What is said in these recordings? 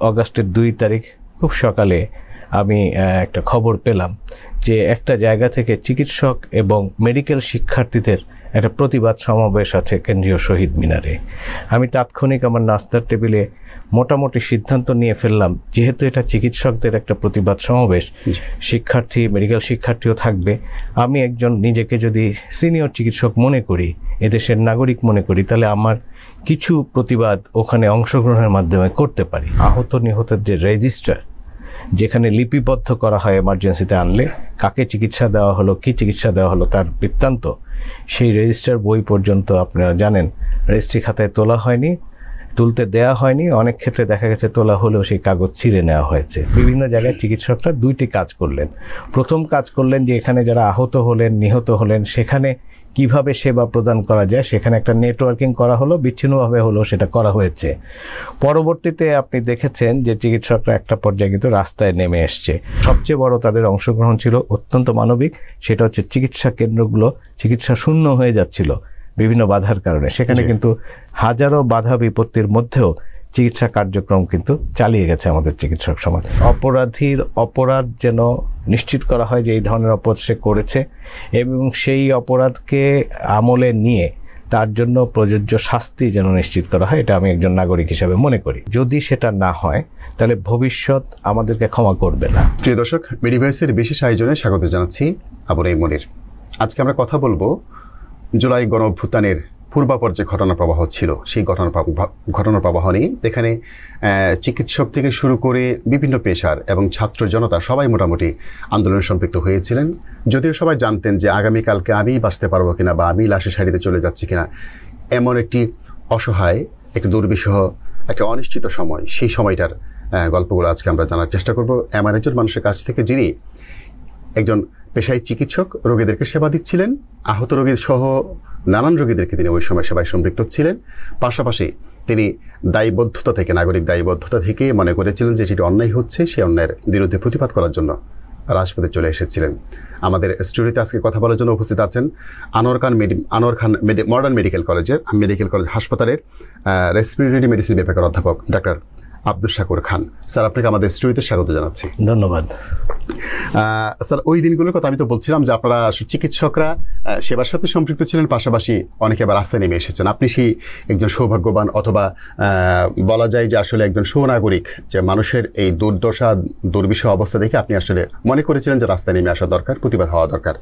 অগাস্টের 2 তারিখ খুব সকালে আমি একটা খবর পেলাম যে একটা জায়গা থেকে চিকিৎসক এবং মেডিকেল শিক্ষার্থীদের একটা প্রতিবাদ সমাবেশ আছে কেন্দ্রীয় শহীদ মিনারে। আমি তাৎক্ষণিক আমার নাস্তার টেবিলে মোটামুটি সিদ্ধান্ত নিয়ে ফেললাম, যেহেতু এটা চিকিৎসকদের একটা প্রতিবাদ সমাবেশ, শিক্ষার্থী মেডিকেল শিক্ষার্থীও থাকবে, আমি একজন নিজেকে যদি সিনিয়র চিকিৎসক মনে করি, এদেশের নাগরিক মনে করি, তাহলে আমার কিছু প্রতিবাদ ওখানে অংশগ্রহণের মাধ্যমে করতে পারি। আহত নিহতের যে রেজিস্টার, যেখানে লিপিবদ্ধ করা হয় এমার্জেন্সিতে আনলে কাকে চিকিৎসা দেওয়া হলো, কী চিকিৎসা দেওয়া হলো তার বৃত্তান্ত, সেই রেজিস্টার বই পর্যন্ত আপনারা জানেন রেজিস্ট্রি খাতায় তোলা হয়নি, তুলতে দেয়া হয়নি। অনেক ক্ষেত্রে দেখা গেছে তোলা হলেও সেই কাগজ ছিঁড়ে নেওয়া হয়েছে। বিভিন্ন জায়গায় চিকিৎসকরা 2টি কাজ করলেন। প্রথম কাজ করলেন যে এখানে যারা আহত হলেন, নিহত হলেন, সেখানে কিভাবে সেবা প্রদান করা যায় সেখানে একটা নেটওয়ার্কিং করা হলো, বিচ্ছিন্নভাবে হলো সেটা করা হয়েছে। পরবর্তীতে আপনি দেখেছেন যে চিকিৎসকরা একটা পর্যায়ে কিন্তু রাস্তায় নেমে এসছে। সবচেয়ে বড় তাদের অংশগ্রহণ ছিল অত্যন্ত মানবিক, সেটা হচ্ছে চিকিৎসা কেন্দ্রগুলো চিকিৎসা শূন্য হয়ে যাচ্ছিল বিভিন্ন বাধার কারণে। সেখানে কিন্তু হাজারো বাধা বিপত্তির মধ্যেও চিকিৎসা কার্যক্রম কিন্তু চালিয়ে গেছে আমাদের চিকিৎসক সমাজ। অপরাধীর অপরাধ যেন নিশ্চিত করা হয় যে এই ধরনের অপরাধ সে করেছে, এবং সেই অপরাধকে আমলে নিয়ে তার জন্য প্রযোজ্য শাস্তি যেন নিশ্চিত করা হয়, এটা আমি একজন নাগরিক হিসেবে মনে করি। যদি সেটা না হয় তাহলে ভবিষ্যৎ আমাদেরকে ক্ষমা করবে না। প্রিয় দর্শক, মেডিভয়েসের বিশেষ আয়োজনে স্বাগত জানাচ্ছি। আবু নাঈম মনির। আজকে আমরা কথা বলবো জুলাই গণ অভ্যুত্থানের পূর্বাপর যে ঘটনা প্রবাহ ছিল সেই ঘটনা প্রবাহ নিয়ে। এখানে চিকিৎসক থেকে শুরু করে বিভিন্ন পেশার এবং ছাত্র জনতা সবাই মোটামুটি আন্দোলনে সম্পৃক্ত হয়েছিলেন। যদিও সবাই জানতেন যে আগামীকালকে আমি বাঁচতে পারবো কিনা বা আমি লাশের সারিতে চলে যাচ্ছি কিনা, এমন একটি অসহায়, একটি দুর্বিষহ, একটা অনিশ্চিত সময়, সেই সময়টার গল্পগুলো আজকে আমরা জানার চেষ্টা করব এমন একজন মানুষের কাছ থেকে, যিনি একজন পেশায় চিকিৎসক, রোগীদেরকে সেবা দিচ্ছিলেন, আহত রোগী সহ নানান রোগীদেরকে তিনি ওই সময় সেবায় সম্পৃক্ত ছিলেন। পাশাপাশি তিনি দায়বদ্ধতা থেকে, নাগরিক দায়বদ্ধতা থেকে মনে করেছিলেন যে যেটি অন্যায় হচ্ছে সেই অন্যায়ের বিরুদ্ধে প্রতিবাদ করার জন্য রাজপথে চলে এসেছিলেন। আমাদের স্টুডিওতে আজকে কথা বলার জন্য উপস্থিত আছেন আনোয়ার খান মডার্ন মেডিকেল কলেজ হাসপাতালের রেসপিরেটরি মেডিসিন বিভাগের অধ্যাপক ডাক্তার আব্দুল শাকুর খান। স্যার, আপনাকে আমাদের স্টুডিওতে স্বাগত জানাচ্ছি। ধন্যবাদ। স্যার, ওই দিনগুলোর কথা আমি তো বলছিলাম যে আপনারা চিকিৎসকরা সেবার সাথে সম্পৃক্ত ছিলেন, পাশাপাশি অনেকে আবার রাস্তায় নেমে এসেছেন। আপনি সেই একজন সৌভাগ্যবান, অথবা বলা যায় যে আসলে একজন সুনাগরিক, যে মানুষের এই দুর্দশা দুর্বিষহ অবস্থা দেখে আপনি আসলে মনে করেছিলেন যে রাস্তায় নেমে আসা দরকার, প্রতিবাদ হওয়া দরকার।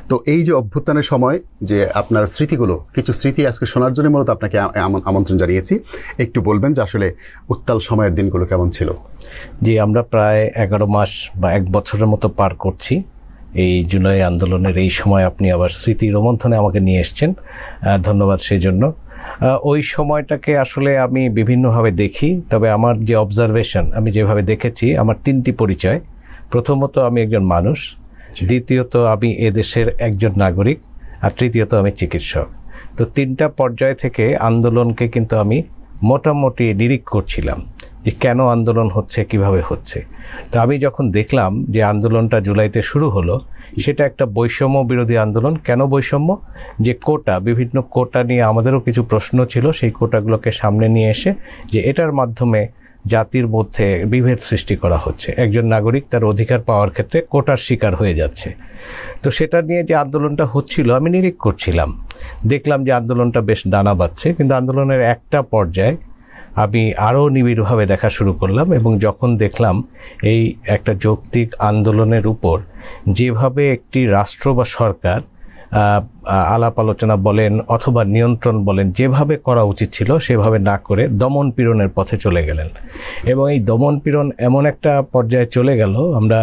তো এই যে অভ্যুত্থানের সময় যে আপনার স্মৃতিগুলো, কিছু স্মৃতি আজকে শোনার জন্য মূলত আপনাকে আমন্ত্রণ জানিয়েছি। একটু বলবেন যে আসলে উত্তাল সময়ের দিনগুলো কেমন ছিল? জি, আমরা প্রায় 11 মাস বা 1 বছরের মতো পার করছি এই জুলাই আন্দোলনের। এই সময় আপনি আবার স্মৃতি রোমন্থনে আমাকে নিয়ে এসছেন, ধন্যবাদ সেই জন্য। ওই সময়টাকে আসলে আমি বিভিন্নভাবে দেখি, তবে আমার যে অবজারভেশন, আমি যেভাবে দেখেছি, আমার 3টি পরিচয়। প্রথমত আমি একজন মানুষ, দ্বিতীয়ত আমি এদেশের একজন নাগরিক, আর তৃতীয়ত আমি চিকিৎসক। তো 3টা পর্যায় থেকে আন্দোলনকে কিন্তু আমি মোটামুটি নিরীক্ষা করছিলাম যে কেন আন্দোলন হচ্ছে, কিভাবে হচ্ছে। তো আমি যখন দেখলাম যে আন্দোলনটা জুলাইতে শুরু হলো, সেটা একটা বৈষম্য বিরোধী আন্দোলন। কেন বৈষম্য? যে কোটা, বিভিন্ন কোটা নিয়ে আমাদেরও কিছু প্রশ্ন ছিল, সেই কোটাগুলোকে সামনে নিয়ে এসে যে এটার মাধ্যমে জাতির মধ্যে বিভেদ সৃষ্টি করা হচ্ছে, একজন নাগরিক তার অধিকার পাওয়ার ক্ষেত্রে কোটার শিকার হয়ে যাচ্ছে। তো সেটা নিয়ে যে আন্দোলনটা হচ্ছিল আমি নিরীক্ষা করছিলাম, দেখলাম যে আন্দোলনটা বেশ দানা বাঁধছে। কিন্তু আন্দোলনের একটা পর্যায়ে আমি আরও নিবিড়ভাবে দেখা শুরু করলাম, এবং যখন দেখলাম এই একটা যৌক্তিক আন্দোলনের উপর যেভাবে একটি রাষ্ট্র বা সরকার আলাপ আলোচনা বলেন অথবা নিয়ন্ত্রণ বলেন, যেভাবে করা উচিত ছিল সেভাবে না করে দমন পীড়নের পথে চলে গেলেন। এবং এই দমন পীড়ন এমন একটা পর্যায়ে চলে গেল, আমরা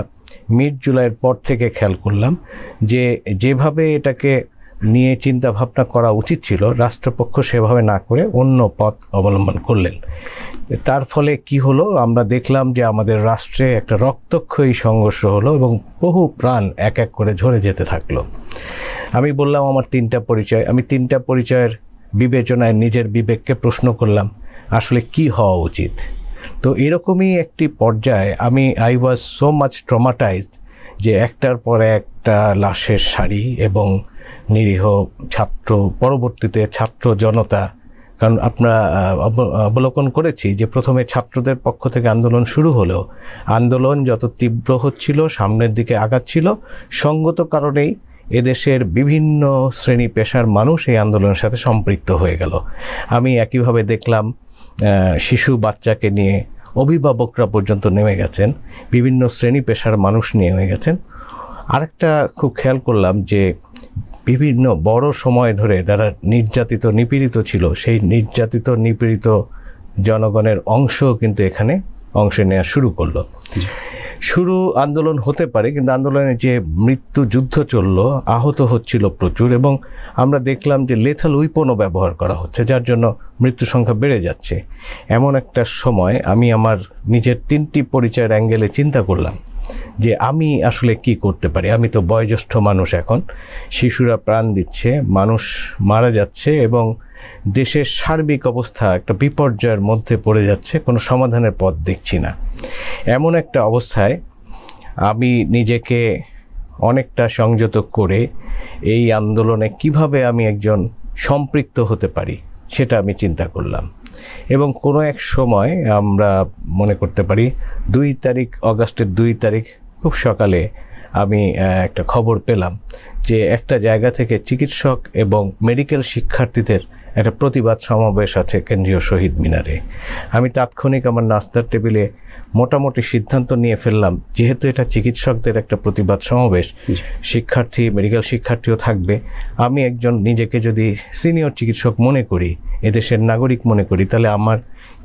মিড জুলাইয়ের পর থেকে খেয়াল করলাম যে যেভাবে এটাকে নিয়ে চিন্তা ভাবনা করা উচিত ছিল রাষ্ট্রপক্ষ সেভাবে না করে অন্য পথ অবলম্বন করলেন। তার ফলে কি হলো, আমরা দেখলাম যে আমাদের রাষ্ট্রে একটা রক্তক্ষয়ী সংঘর্ষ হলো এবং বহু প্রাণ এক এক করে ঝরে যেতে থাকলো। আমি বললাম আমার 3টা পরিচয়, আমি 3টা পরিচয়ের বিবেচনায় নিজের বিবেককে প্রশ্ন করলাম আসলে কি হওয়া উচিত। তো এরকমই একটি পর্যায়ে I was so much traumatised যে একটার পর একটা লাশের সারি এবং নিরীহ ছাত্র, পরবর্তীতে ছাত্র জনতা, কারণ আমরা অবলোকন করেছি যে প্রথমে ছাত্রদের পক্ষ থেকে আন্দোলন শুরু হলেও আন্দোলন যত তীব্র হচ্ছিল, সামনের দিকে আগাচ্ছিল, সঙ্গত কারণেই এদেশের বিভিন্ন শ্রেণী পেশার মানুষ এই আন্দোলনের সাথে সম্পৃক্ত হয়ে গেল। আমি একইভাবে দেখলাম শিশু বাচ্চাকে নিয়ে অভিভাবকরা পর্যন্ত নেমে গেছেন, বিভিন্ন শ্রেণী পেশার মানুষ নেমে গেছেন। আরেকটা খুব খেয়াল করলাম যে বিভিন্ন বড় সময় ধরে যারা নির্যাতিত নিপীড়িত ছিল, সেই নির্যাতিত নিপীড়িত জনগণের অংশ কিন্তু এখানে অংশ নেওয়া শুরু করলো। শুরু আন্দোলন হতে পারে, কিন্তু আন্দোলনে যে মৃত্যু যুদ্ধ চলল, আহত হচ্ছিল প্রচুর, এবং আমরা দেখলাম যে লেথাল উইপনও ব্যবহার করা হচ্ছে, যার জন্য মৃত্যু সংখ্যা বেড়ে যাচ্ছে। এমন একটা সময় আমি আমার নিজের 3টি পরিচয়ের অ্যাঙ্গেলে চিন্তা করলাম যে আমি আসলে কি করতে পারি। আমি তো বয়োজ্যেষ্ঠ মানুষ, এখন শিশুরা প্রাণ দিচ্ছে, মানুষ মারা যাচ্ছে এবং দেশের সার্বিক অবস্থা একটা বিপর্যয়ের মধ্যে পড়ে যাচ্ছে, কোনো সমাধানের পথ দেখছি না। এমন একটা অবস্থায় আমি নিজেকে অনেকটা সংযত করে এই আন্দোলনে কিভাবে আমি একজন সম্পৃক্ত হতে পারি সেটা আমি চিন্তা করলাম। এবং কোনো এক সময় আমরা মনে করতে পারি 2 তারিখ, অগাস্টের 2 তারিখ খুব সকালে আমি একটা খবর পেলাম যে একটা জায়গা থেকে চিকিৎসক এবং মেডিকেল শিক্ষার্থীদের একটা প্রতিবাদ সমাবেশ আছে কেন্দ্রীয় শহীদ মিনারে। আমি তাৎক্ষণিক আমার নাস্তার টেবিলে মোটামুটি সিদ্ধান্ত নিয়ে ফেললাম, যেহেতু এটা চিকিৎসকদের একটা প্রতিবাদ সমাবেশ, শিক্ষার্থী, মেডিকেল শিক্ষার্থীও থাকবে, আমি একজন নিজেকে যদি সিনিয়র চিকিৎসক মনে করি, এদেশের নাগরিক মনে করি, তাহলে আমার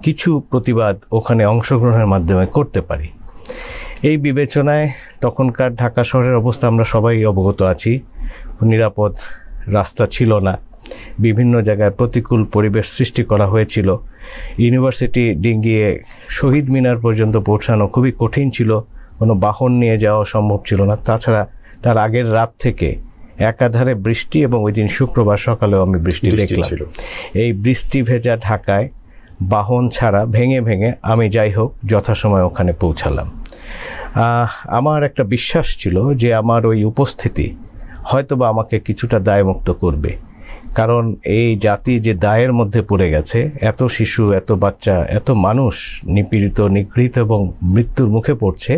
কিছু প্রতিবাদ ওখানে অংশগ্রহণের মাধ্যমে করতে পারি। এই বিবেচনায় তখনকার ঢাকা শহরের অবস্থা আমরা সবাই অবগত আছি। নিরাপদ রাস্তা ছিল না, বিভিন্ন জায়গায় প্রতিকূল পরিবেশ সৃষ্টি করা হয়েছিল। ইউনিভার্সিটি ডিঙ্গিয়ে শহীদ মিনার পর্যন্ত পৌঁছানো খুবই কঠিন ছিল, কোনো বাহন নিয়ে যাওয়া সম্ভব ছিল না। তাছাড়া তার আগের রাত থেকে একাধারে বৃষ্টি, এবং ওই দিন শুক্রবার সকালেও আমি বৃষ্টি দেখলাম। এই বৃষ্টি ভেজা ঢাকায় বাহন ছাড়া ভেঙে ভেঙে আমি যাই হোক যথাসময় ওখানে পৌঁছালাম। আমার একটা বিশ্বাস ছিল যে আমার ওই উপস্থিতি হয়তোবা আমাকে কিছুটা দায়মুক্ত করবে, কারণ এই জাতি যে দায়ের মধ্যে পড়ে গেছে, এত শিশু, এত বাচ্চা, এত মানুষ নিপীড়িত, নিগৃহীত এবং মৃত্যুর মুখে পড়ছে,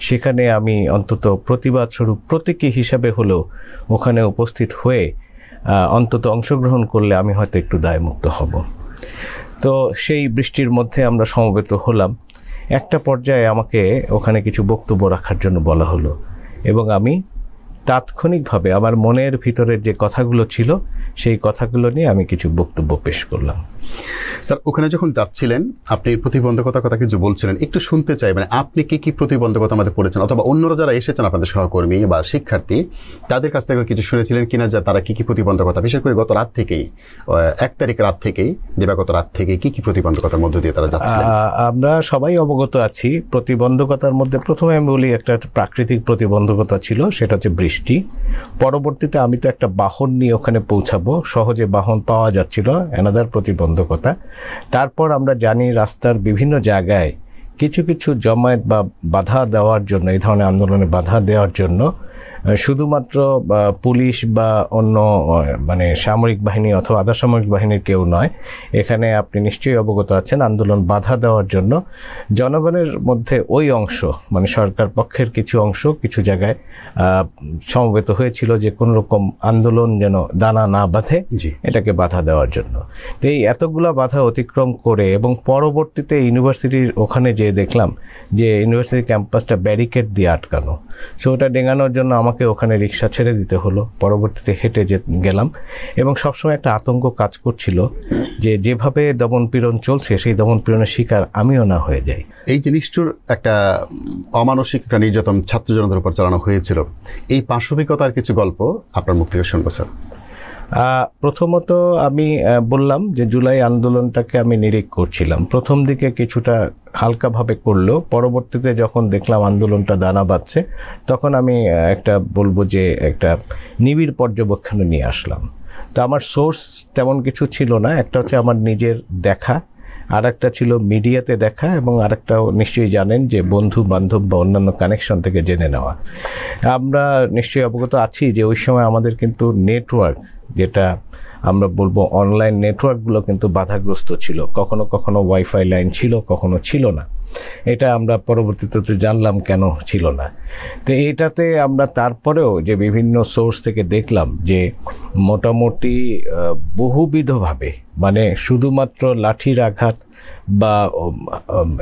সেখানে আমি অন্তত প্রতিবাদ স্বরূপ প্রতীকী হিসাবে হলেও ওখানে উপস্থিত হয়ে অন্তত অংশগ্রহণ করলে আমি হয়তো একটু দায়মুক্ত হব। তো সেই বৃষ্টির মধ্যে আমরা সমবেত হলাম। একটা পর্যায়ে আমাকে ওখানে কিছু বক্তব্য রাখার জন্য বলা হলো, এবং আমি তাৎক্ষণিকভাবে আমার মনের ভিতরের যে কথাগুলো ছিল সেই কথাগুলো নিয়ে আমি কিছু বক্তব্য পেশ করলাম। স্যার, ওখানে যখন যাচ্ছিলেন আপনি প্রতিবন্ধকতার কথা কিছু বলছিলেন, একটু শুনতে চাই, মানে আপনি কি প্রতিবন্ধকতা আমাদের পড়েছেন, অথবা অন্যরা যারা এসেছেন আপনাদের সহকর্মী বা শিক্ষার্থী, তাদের কাছ থেকে কিছু শুনেছিলেন কিনা যে তারা কি প্রতিবন্ধকতা, বিশেষ করে গত রাত থেকেই, 1 তারিখ রাত থেকেই, দিবাগত রাত থেকেই কি প্রতিবন্ধকতার মধ্য দিয়ে তারা যাচ্ছিলেন? আমরা সবাই অবগত আছি প্রতিবন্ধকতার মধ্যে। প্রথমে আমি বলি একটা প্রাকৃতিক প্রতিবন্ধকতা ছিল, সেটা হচ্ছে বৃষ্টি। পরবর্তীতে আমি তো একটা বাহন নিয়ে ওখানে পৌঁছাবো, সহজে বাহন পাওয়া যাচ্ছিল, অ্যানাদার প্রতিবন্ধকতা। তারপর আমরা জানি রাস্তার বিভিন্ন জায়গায় কিছু কিছু জমায়েত বা বাধা দেওয়ার জন্য, এই ধরনের আন্দোলনে বাধা দেওয়ার জন্য শুধুমাত্র পুলিশ বা অন্য মানে সামরিক বাহিনী অথবা আধা সামরিক বাহিনীর কেউ নয়, এখানে আপনি নিশ্চয়ই অবগত আছেন, আন্দোলন বাধা দেওয়ার জন্য জনগণের মধ্যে ওই অংশ, মানে সরকার পক্ষের কিছু অংশ কিছু জায়গায় সমবেত হয়েছিল যে কোনো রকম আন্দোলন যেন দানা না বাঁধে, এটাকে বাধা দেওয়ার জন্য। তো এই এতগুলো বাধা অতিক্রম করে এবং পরবর্তীতে ইউনিভার্সিটির ওখানে যেয়ে দেখলাম যে ইউনিভার্সিটি ক্যাম্পাসটা ব্যারিকেড দিয়ে আটকানো। সো ওটা ডেঙানোর জন্য আমাকে ওখানে রিক্সা ছেড়ে দিতে হলো, পরবর্তীতে হেঁটে গেলাম। এবং সবসময় একটা আতঙ্ক কাজ করছিল যে যেভাবে দমনপীড়ন চলছে সেই দমনপীড়নের শিকার আমিও না হয়ে যাই। এই জিনিসটার একটা অমানসিক একটা নির্যাতন ছাত্র জনতার উপর চালানো হয়েছিল, এই পার্শ্ববিকতার কিছু গল্প আপনার মুখ থেকে শুনবো স্যার। প্রথমত আমি বললাম যে জুলাই আন্দোলনটাকে আমি নিরীক্ষা করছিলাম। প্রথম দিকে কিছুটা হালকাভাবে করলেও পরবর্তীতে যখন দেখলাম আন্দোলনটা দানা বাঁধছে, তখন আমি একটা বলবো যে একটা নিবিড় পর্যবেক্ষণে নিয়ে আসলাম। তো আমার সোর্স তেমন কিছু ছিল না, একটা হচ্ছে আমার নিজের দেখা, আর একটা ছিল মিডিয়াতে দেখা, এবং আরেকটাও নিশ্চয়ই জানেন যে বন্ধু বান্ধব বা অন্যান্য কানেকশন থেকে জেনে নেওয়া। আমরা নিশ্চয়ই অবগত আছি যে ওই সময় আমাদের কিন্তু নেটওয়ার্ক, যেটা আমরা বলবো অনলাইন নেটওয়ার্কগুলো কিন্তু বাধাগ্রস্ত ছিল, কখনো কখনো ওয়াইফাই লাইন ছিল, কখনো ছিল না। এটা আমরা পরবর্তীতে জানলাম কেন ছিল না। তো এটাতে আমরা তারপরেও যে বিভিন্ন সোর্স থেকে দেখলাম যে মোটামুটি বহুবিধভাবে, মানে শুধুমাত্র লাঠির আঘাত বা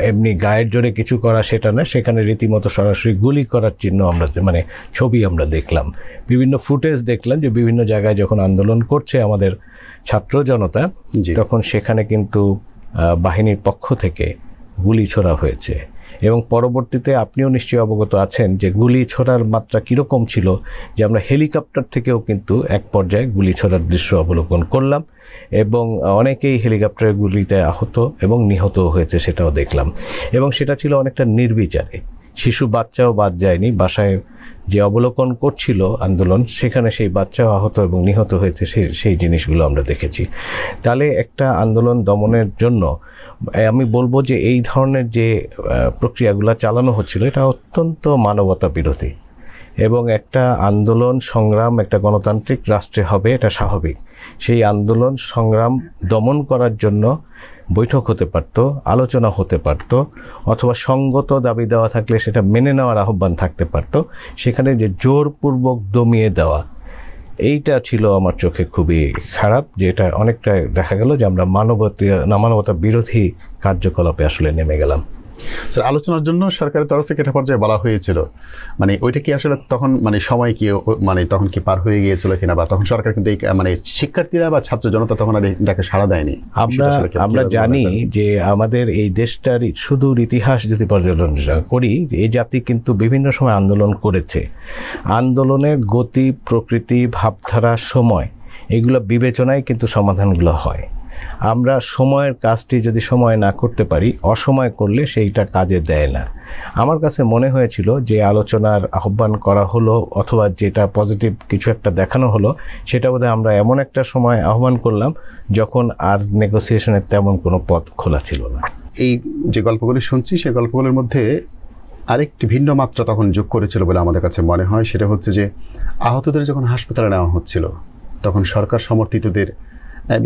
এমনি গায়ের জোরে কিছু করা সেটা না, সেখানে রীতিমতো সরাসরি গুলি করার চিহ্ন আমরা মানে ছবি আমরা দেখলাম, বিভিন্ন ফুটেজ দেখলাম যে বিভিন্ন জায়গায় যখন আন্দোলন করছে আমাদের ছাত্র জনতা, তখন সেখানে কিন্তু বাহিনীর পক্ষ থেকে গুলি ছোড়া হয়েছে। এবং পরবর্তীতে আপনিও নিশ্চয়ই অবগত আছেন যে গুলি ছোড়ার মাত্রা কীরকম ছিল, যে আমরা হেলিকপ্টার থেকেও কিন্তু এক পর্যায়ে গুলি ছোড়ার দৃশ্য অবলোকন করলাম এবং অনেকেই হেলিকপ্টারের গুলিতে আহত এবং নিহত হয়েছে সেটাও দেখলাম। এবং সেটা ছিল অনেকটা নির্বিচারে, শিশু বাচ্চাও বাদ যায়নি, বাসায় যে অবলোকন করছিল আন্দোলন সেখানে সেই বাচ্চাও আহত এবং নিহত হয়েছে, সেই জিনিসগুলো আমরা দেখেছি। তাহলে একটা আন্দোলন দমনের জন্য আমি বলবো যে এই ধরনের যে প্রক্রিয়াগুলো চালানো হচ্ছিল এটা অত্যন্ত মানবতা বিরোধী। এবং একটা আন্দোলন সংগ্রাম একটা গণতান্ত্রিক রাষ্ট্রে হবে, এটা স্বাভাবিক। সেই আন্দোলন সংগ্রাম দমন করার জন্য বৈঠক হতে পারত, আলোচনা হতে পারত, অথবা সঙ্গত দাবি দেওয়া থাকলে সেটা মেনে নেওয়ার আহ্বান থাকতে পারত। সেখানে যে জোরপূর্বক দমিয়ে দেওয়া, এইটা ছিল আমার চোখে খুবই খারাপ, যে এটা অনেকটা দেখা গেল যে আমরা মানবতা বিরোধী কার্যকলাপে আসলে নেমে গেলাম। স্যার, আলোচনার জন্য সরকারের তরফ থেকে একটা পর্যায়ে বলা হয়েছিল, মানে ওইটা কি আসলে তখন মানে সময় কি মানে তখন কি পার হয়ে গিয়েছিল কিনা, বা তখন সরকার কিন্তু মানে শিক্ষার্থীরা বা ছাত্র জনতা তখন আর এটাকে সাড়া দেয়নি? আমরা জানি যে আমাদের এই দেশটার শুধুর ইতিহাস যদি পর্যালোচনা করি, এই জাতি কিন্তু বিভিন্ন সময় আন্দোলন করেছে। আন্দোলনের গতি, প্রকৃতি, ভাবধারা, সময়, এগুলো বিবেচনায় কিন্তু সমাধানগুলো হয়। আমরা সময়ের কাজটি যদি সময় না করতে পারি, অসময় করলে সেইটা কাজে দেয় না। আমার কাছে মনে হয়েছিল যে আলোচনার আহ্বান করা হলো অথবা যেটা পজিটিভ কিছু একটা দেখানো হলো, সেটা বোধহয় আমরা এমন একটা সময় আহ্বান করলাম যখন আর নেগোসিয়েশনের তেমন কোনো পথ খোলা ছিল না। এই যে গল্পগুলি শুনছি, সেই গল্পগুলির মধ্যে আরেকটি ভিন্ন মাত্রা তখন যোগ করেছিল বলে আমাদের কাছে মনে হয়। সেটা হচ্ছে যে আহতদের যখন হাসপাতালে নেওয়া হচ্ছিল, তখন সরকার সমর্থিতদের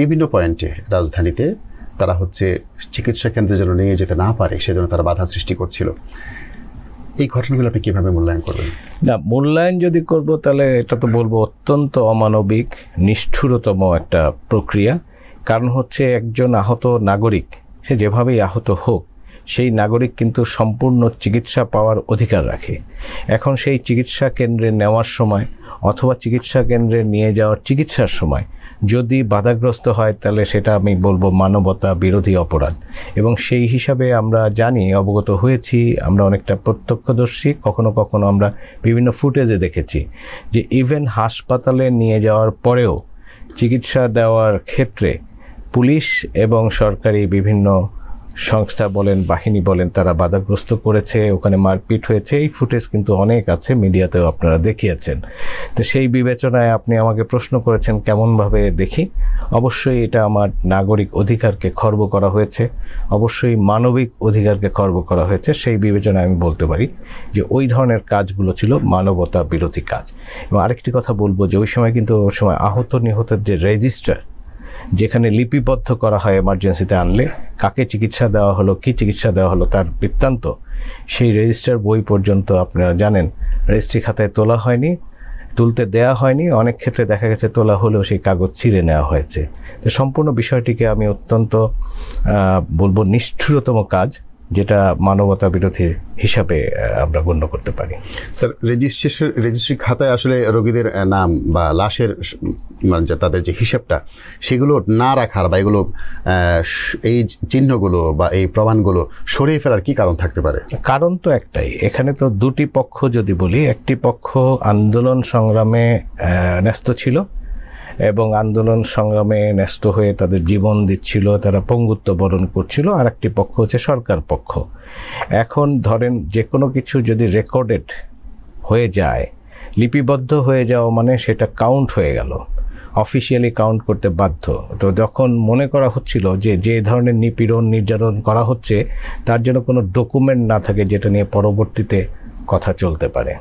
বিভিন্ন পয়েন্টে রাজধানীতে তারা হচ্ছে চিকিৎসা কেন্দ্রে যেন নিয়ে যেতে না পারে সেজন্য তারা বাধা সৃষ্টি করছিল। এই ঘটনাগুলো আপনি কীভাবে মূল্যায়ন করবেন? না, মূল্যায়ন যদি করব তাহলে এটা তো বলবো অত্যন্ত অমানবিক, নিষ্ঠুরতম একটা প্রক্রিয়া। কারণ হচ্ছে একজন আহত নাগরিক, সে যেভাবেই আহত হোক, সেই নাগরিক কিন্তু সম্পূর্ণ চিকিৎসা পাওয়ার অধিকার রাখে। এখন সেই চিকিৎসা কেন্দ্রে নেওয়ার সময় অথবা চিকিৎসা কেন্দ্রে নিয়ে যাওয়ার চিকিৎসার সময় যদি বাধাগ্রস্ত হয়, তাহলে সেটা আমি বলবো মানবতা বিরোধী অপরাধ। এবং সেই হিসাবে আমরা জানি, অবগত হয়েছি, আমরা অনেকটা প্রত্যক্ষদর্শী, কখনো কখনো আমরা বিভিন্ন ফুটেজে দেখেছি যে ইভেন হাসপাতালে নিয়ে যাওয়ার পরেও চিকিৎসা দেওয়ার ক্ষেত্রে পুলিশ এবং সরকারি বিভিন্ন সংস্থা বলেন, বাহিনী বলেন, তারা বাধাগ্রস্ত করেছে, ওখানে মারপিট হয়েছে। এই ফুটেজ কিন্তু অনেক আছে, মিডিয়াতেও আপনারা দেখিয়েছেন। তো সেই বিবেচনায় আপনি আমাকে প্রশ্ন করেছেন কেমনভাবে দেখি। অবশ্যই এটা আমার নাগরিক অধিকারকে খর্ব করা হয়েছে, অবশ্যই মানবিক অধিকারকে খর্ব করা হয়েছে। সেই বিবেচনায় আমি বলতে পারি যে ওই ধরনের কাজগুলো ছিল মানবতা বিরোধী কাজ। এবং আরেকটি কথা বলবো যে ওই সময় কিন্তু ওই সময় আহত নিহতের যে রেজিস্টার, যেখানে লিপিবদ্ধ করা হয় এমার্জেন্সিতে আনলে কাকে চিকিৎসা দেওয়া হলো, কী চিকিৎসা দেওয়া হলো তার বৃত্তান্ত, সেই রেজিস্টার বই পর্যন্ত আপনারা জানেন রেজিস্ট্রি খাতায় তোলা হয়নি, তুলতে দেয়া হয়নি। অনেক ক্ষেত্রে দেখা গেছে তোলা হলেও সেই কাগজ ছিঁড়ে নেওয়া হয়েছে। তো সম্পূর্ণ বিষয়টিকে আমি অত্যন্ত বলবো নিষ্ঠুরতম কাজ, যেটা মানবতা বিরোধী হিসাবে আমরা গণ্য করতে পারি। স্যার, রেজিস্ট্রি খাতায় আসলে রোগীদের নাম বা লাশের মানে তাদের যে হিসাবটা, সেগুলো না রাখার বা এগুলো এই চিহ্নগুলো বা এই প্রমাণগুলো সরিয়ে ফেলার কি কারণ থাকতে পারে? কারণ তো একটাই, এখানে তো দুটি পক্ষ যদি বলি, একটি পক্ষ আন্দোলন সংগ্রামে ন্যস্ত ছিল এবং আন্দোলন সংগ্রামে ন্যস্ত হয়ে তাদের জীবন দিচ্ছিল, তারা পঙ্গুত্ব বরণ করছিল, আর একটি পক্ষ হচ্ছে সরকার পক্ষ। এখন ধরেন যে কোনো কিছু যদি রেকর্ডেড হয়ে যায়, লিপিবদ্ধ হয়ে যাওয়া মানে সেটা কাউন্ট হয়ে গেল, অফিসিয়ালি কাউন্ট করতে বাধ্য। তো যখন মনে করা হচ্ছিল যে যে ধরনের নিপীড়ন নির্যাতন করা হচ্ছে তার জন্য কোনো ডকুমেন্ট না থাকে যেটা নিয়ে পরবর্তীতে কথা চলতে পারে।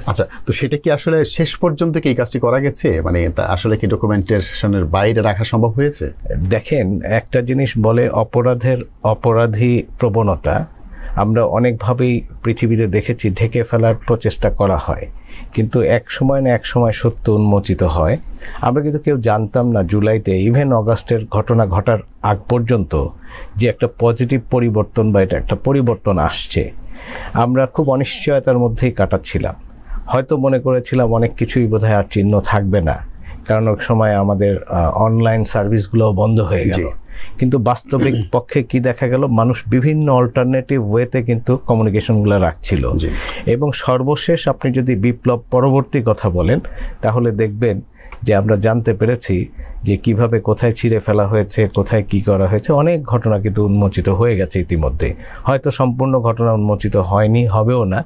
আচ্ছা, তো সেটা কি আসলে শেষ পর্যন্ত কি এই কাজটি করা গেছে, মানে তা আসলে কি ডকুমেন্টেশনের বাইরে রাখা সম্ভব হয়েছে? দেখেন, একটা জিনিস বলে অপরাধী প্রবণতা আমরা অনেকভাবেই পৃথিবীতে দেখেছি, ঢেকে ফেলার প্রচেষ্টা করা হয়, কিন্তু এক সময় না এক সময় সত্য উন্মোচিত হয়। আমরা কিন্তু কেউ জানতাম না জুলাইতে, ইভেন অগাস্টের ঘটনা ঘটার আগ পর্যন্ত যে একটা পজিটিভ পরিবর্তন বা এটা একটা পরিবর্তন আসছে। আমরা খুব অনিশ্চয়তার মধ্যেই কাটাচ্ছিলাম, হয়তো মনে করেছিলাম অনেক কিছুই বোধহয় আর চিহ্ন থাকবে না, কারণ ওই সময় আমাদের অনলাইন সার্ভিসগুলো বন্ধ হয়ে গেল। কিন্তু বাস্তবিক পক্ষে কি দেখা গেল, মানুষ বিভিন্ন অল্টারনেটিভ ওয়েতে কিন্তু কমিউনিকেশনগুলো রাখছিল। এবং সর্বশেষ আপনি যদি বিপ্লব পরবর্তী কথা বলেন, তাহলে দেখবেন যে আমরা জানতে পেরেছি যে কিভাবে কোথায় ছিঁড়ে ফেলা হয়েছে, কোথায় কি করা হয়েছে। অনেক ঘটনা কিন্তু উন্মোচিত হয়ে গেছে ইতিমধ্যে, হয়তো সম্পূর্ণ ঘটনা উন্মোচিত হয়নি, হবেও না,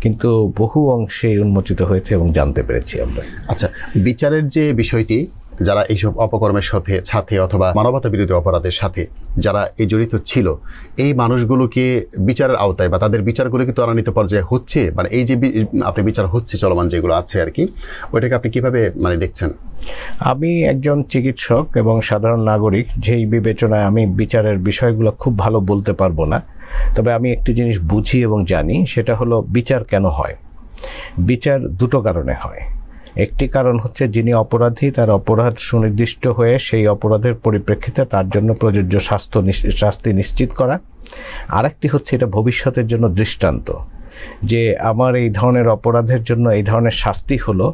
কিন্তু বহু অংশে উন্মোচিত হয়েছে এবং জানতে পেরেছি আমরা। আচ্ছা, বিচারের যে বিষয়টি, যারা এইসব অপকর্মের সাথে অথবা মানবতা বিরোধী অপরাধের সাথে যারা এই জড়িত ছিল, এই মানুষগুলোকে বিচারের আওতায় বা তাদের বিচারগুলো কি ত্বরান্বিত পর্যায়ে হচ্ছে, মানে এই যে আপনি বিচার হচ্ছে চলমান যেগুলো আছে আর কি, ওইটাকে আপনি কিভাবে মানে দেখছেন? আমি একজন চিকিৎসক এবং সাধারণ নাগরিক, যেই বিবেচনায় আমি বিচারের বিষয়গুলো খুব ভালো বলতে পারবো না, তবে আমি একটি জিনিস বুঝি এবং জানি, সেটা হলো বিচার কেন হয়। বিচার দুটো কারণে হয়। একটি কারণ হচ্ছে যিনি অপরাধী তার অপরাধ সুনির্দিষ্ট হয়ে সেই অপরাধের পরিপ্রেক্ষিতে তার জন্য প্রযোজ্য শাস্তি নিশ্চিত করা। আরেকটি হচ্ছে এটা ভবিষ্যতের জন্য দৃষ্টান্ত, যে আমার এই ধরনের অপরাধের জন্য এই ধরনের শাস্তি হলো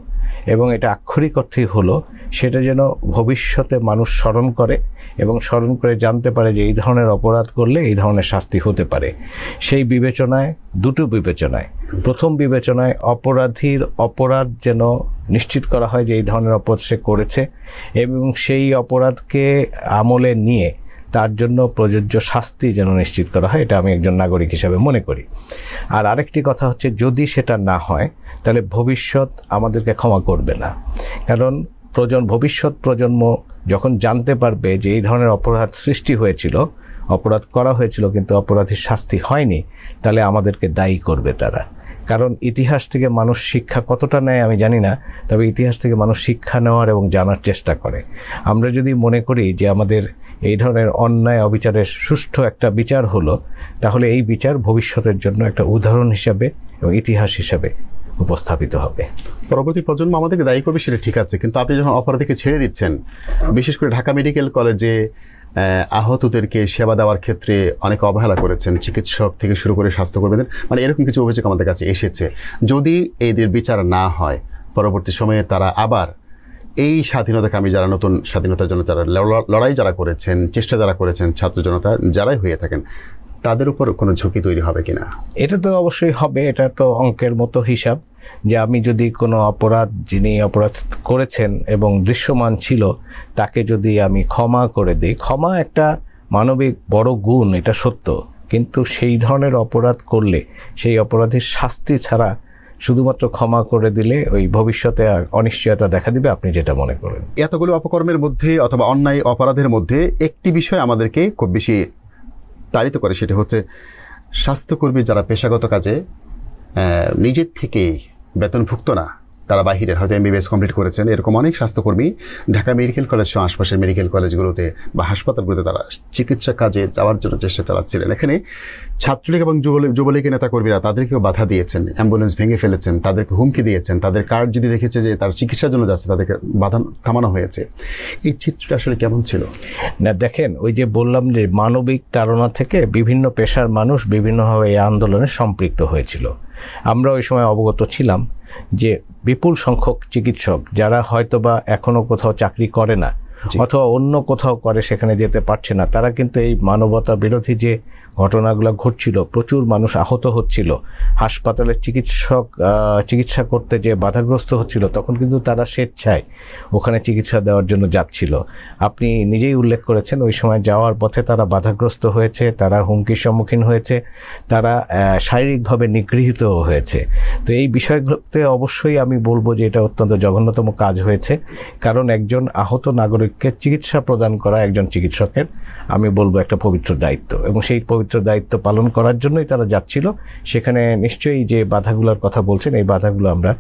এবং এটা আক্ষরিক অর্থেই হলো, সেটা যেন ভবিষ্যতে মানুষ স্মরণ করে এবং স্মরণ করে জানতে পারে যে এই ধরনের অপরাধ করলে এই ধরনের শাস্তি হতে পারে। সেই বিবেচনায়, দুটো বিবেচনায়, প্রথম বিবেচনায় অপরাধীর অপরাধ যেন নিশ্চিত করা হয় যে এই ধরনের অপরাধ সে করেছে এবং সেই অপরাধকে আমলে নিয়ে তার জন্য প্রযোজ্য শাস্তি যেন নিশ্চিত করা হয়, এটা আমি একজন নাগরিক হিসাবে মনে করি। আর আরেকটি কথা হচ্ছে, যদি সেটা না হয় তাহলে ভবিষ্যৎ আমাদেরকে ক্ষমা করবে না, কারণ ভবিষ্যৎ প্রজন্ম যখন জানতে পারবে যে এই ধরনের অপরাধ সৃষ্টি হয়েছিল, অপরাধ করা হয়েছিল কিন্তু অপরাধীর শাস্তি হয়নি, তাহলে আমাদেরকে দায়ী করবে তারা। কারণ ইতিহাস থেকে মানুষ শিক্ষা কতটা নেয় আমি জানি না, তবে ইতিহাস থেকে মানুষ শিক্ষা নেওয়ার এবং জানার চেষ্টা করে। আমরা যদি মনে করি যে আমাদের এই ধরনের অন্যায় অবিচারের সুষ্ঠু একটা বিচার হলো, তাহলে এই বিচার ভবিষ্যতের জন্য একটা উদাহরণ হিসাবে এবং ইতিহাস হিসাবে উপস্থাপিত হবে। পরবর্তী প্রজন্ম আমাদেরকে দায়ী করবে, সেটা ঠিক আছে, কিন্তু আপনি যখন অপরাধীকে ছেড়ে দিচ্ছেন, বিশেষ করে ঢাকা মেডিকেল কলেজে আহতদেরকে সেবা দেওয়ার ক্ষেত্রে অনেক অবহেলা করেছেন, চিকিৎসক থেকে শুরু করে স্বাস্থ্যকর্মীদের, মানে এরকম কিছু অভিযোগ আমাদের কাছে এসেছে। যদি এদের বিচার না হয়, পরবর্তী সময়ে তারা আবার এই স্বাধীনতাকামী যারা, নতুন স্বাধীনতার জন্য যারা লড়াই যারা করেছেন, চেষ্টা যারা করেছেন, ছাত্র জনতা যারাই হয়ে থাকেন, তাদের উপর কোনো ঝুঁকি তৈরি হবে কিনা? এটা তো অবশ্যই হবে, এটা তো অঙ্কের মতো হিসাব, যে আমি যদি কোনো যিনি অপরাধ করেছেন এবং দৃশ্যমান ছিল তাকে যদি আমি ক্ষমা করে দিই, ক্ষমা একটা মানবিক বড় গুণ, এটা সত্য, কিন্তু সেই ধরনের অপরাধ করলে সেই অপরাধীর শাস্তি ছাড়া শুধুমাত্র ক্ষমা করে দিলে ওই ভবিষ্যতে অনিশ্চয়তা দেখা দিবে, আপনি যেটা মনে করেন। এতগুলো অপকর্মের মধ্যে অথবা অন্যায় অপরাধের মধ্যে একটি বিষয় আমাদেরকে খুব বেশি তাড়িত করে, সেটা হচ্ছে স্বাস্থ্যকর্মী যারা পেশাগত কাজে নিজের থেকেই বেতনভুক্ত না, তারা বাহিরের হয়তো MBBS কমপ্লিট করেছেন, এরকম অনেক স্বাস্থ্যকর্মী ঢাকা মেডিকেল কলেজ সহ আশপাশের মেডিকেল কলেজগুলোতে বা হাসপাতালগুলোতে তারা চিকিৎসা কাজে যাওয়ার জন্য চেষ্টা চালাচ্ছিলেন। এখানে ছাত্রলীগ এবং যুবলীগের নেতাকর্মীরা তাদেরকেও বাধা দিয়েছেন, অ্যাম্বুলেন্স ভেঙে ফেলেছেন, তাদেরকে হুমকি দিয়েছেন, তাদের কার্ড যদি দেখেছে যে তার চিকিৎসার জন্য যাচ্ছে তাদেরকে বাধা থামানো হয়েছে। এই চিত্রটা আসলে কেমন ছিল? না দেখেন, ওই যে বললাম যে মানবিক তাড়না থেকে বিভিন্ন পেশার মানুষ বিভিন্নভাবে এই আন্দোলনে সম্পৃক্ত হয়েছিল। আমরা ওই সময় অবগত ছিলাম যে বিপুল সংখ্যক চিকিৎসক যারা হয়তোবা এখনো কোথাও চাকরি করে না অথবা অন্য কোথাও করে, সেখানে যেতে পারছে না, তারা কিন্তু এই মানবতা বিরোধী যে ঘটনাগুলো ঘটছিল, প্রচুর মানুষ আহত হচ্ছিল, হাসপাতালে চিকিৎসা করতে যে বাধাগ্রস্ত হচ্ছিল, তখন কিন্তু তারা স্বেচ্ছায় ওখানে চিকিৎসা দেওয়ার জন্য যাচ্ছিল। আপনি নিজেই উল্লেখ করেছেন ওই সময় যাওয়ার পথে তারা বাধাগ্রস্ত হয়েছে, তারা হুমকির সম্মুখীন হয়েছে, তারা শারীরিকভাবে নিগৃহীত হয়েছে। তো এই বিষয়গুলোতে অবশ্যই আমি বলবো যে এটা অত্যন্ত জঘন্যতম কাজ হয়েছে, কারণ একজন আহত নাগরিক রোগীকে চিকিৎসা প্রদান করা একজন চিকিৎসকের আমি বলবো একটা পবিত্র দায়িত্ব, এবং সেই পবিত্র দায়িত্ব পালন করার জন্যই তারা যাচ্ছিল। সেখানে নিশ্চয়ই যে বাধাগুলোর কথা বলছেন, এই বাধাগুলো আমরা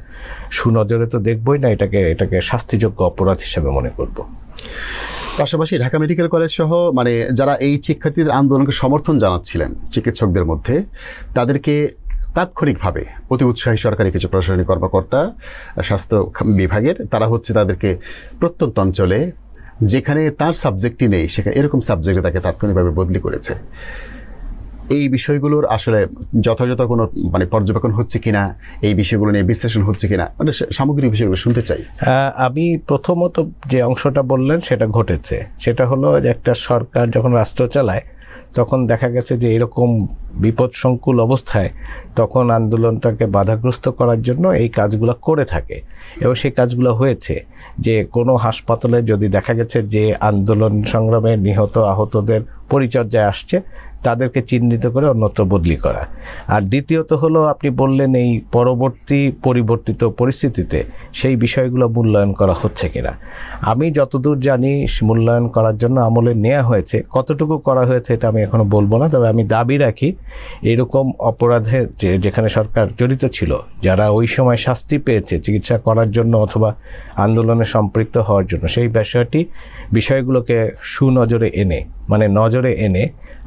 সুনজরে তো দেখবই না, এটাকে শাস্তিযোগ্য অপরাধ হিসেবে মনে করব। পাশাপাশি ঢাকা মেডিকেল কলেজ সহ মানে যারা এই শিক্ষার্থীদের আন্দোলনকে সমর্থন জানাচ্ছিলেন চিকিৎসকদের মধ্যে, তাদেরকে তাৎক্ষণিকভাবে অতি উৎসাহী সরকারি কিছু প্রশাসনিক কর্মকর্তা স্বাস্থ্য বিভাগের, তারা হচ্ছে তাদেরকে প্রত্যন্ত অঞ্চলে যেখানে তার সাবজেক্টই নেই সেখানে এরকম সাবজেক্টে তাকে তাৎক্ষণিকভাবে বদলি করেছে। এই বিষয়গুলোর আসলে যথাযথ কোনো মানে পর্যবেক্ষণ হচ্ছে কিনা, এই বিষয়গুলো নিয়ে বিশ্লেষণ হচ্ছে কিনা, মানে সামগ্রিক বিষয়গুলো শুনতে চাই। আমি প্রথমত যে অংশটা বললেন সেটা ঘটেছে, সেটা হলো যে একটা সরকার যখন রাষ্ট্র চালায় তখন দেখা গেছে যে এরকম বিপদসংকুল অবস্থায় তখন আন্দোলনটাকে বাধাগ্রস্ত করার জন্য এই কাজগুলো করে থাকে, এবং সেই কাজগুলো হয়েছে যে কোনো হাসপাতালে যদি দেখা গেছে যে আন্দোলন সংগ্রামে নিহত আহতদের পরিচর্যায় আসছে তাদেরকে চিহ্নিত করে অন্যত্র বদলি করা। আর দ্বিতীয়ত হলো আপনি বললেন এই পরিবর্তিত পরিস্থিতিতে সেই বিষয়গুলো মূল্যায়ন করা হচ্ছে কিনা। আমি যতদূর জানি মূল্যায়ন করার জন্য আমলে নেওয়া হয়েছে, কতটুকু করা হয়েছে এটা আমি এখনো বলবো না, তবে আমি দাবি রাখি এরকম অপরাধে যেখানে সরকার জড়িত ছিল, যারা ওই সময় শাস্তি পেয়েছে চিকিৎসা করার জন্য অথবা আন্দোলনে সম্পৃক্ত হওয়ার জন্য, সেই বিষয়গুলোকে সুনজরে এনে মানে নজরে এনে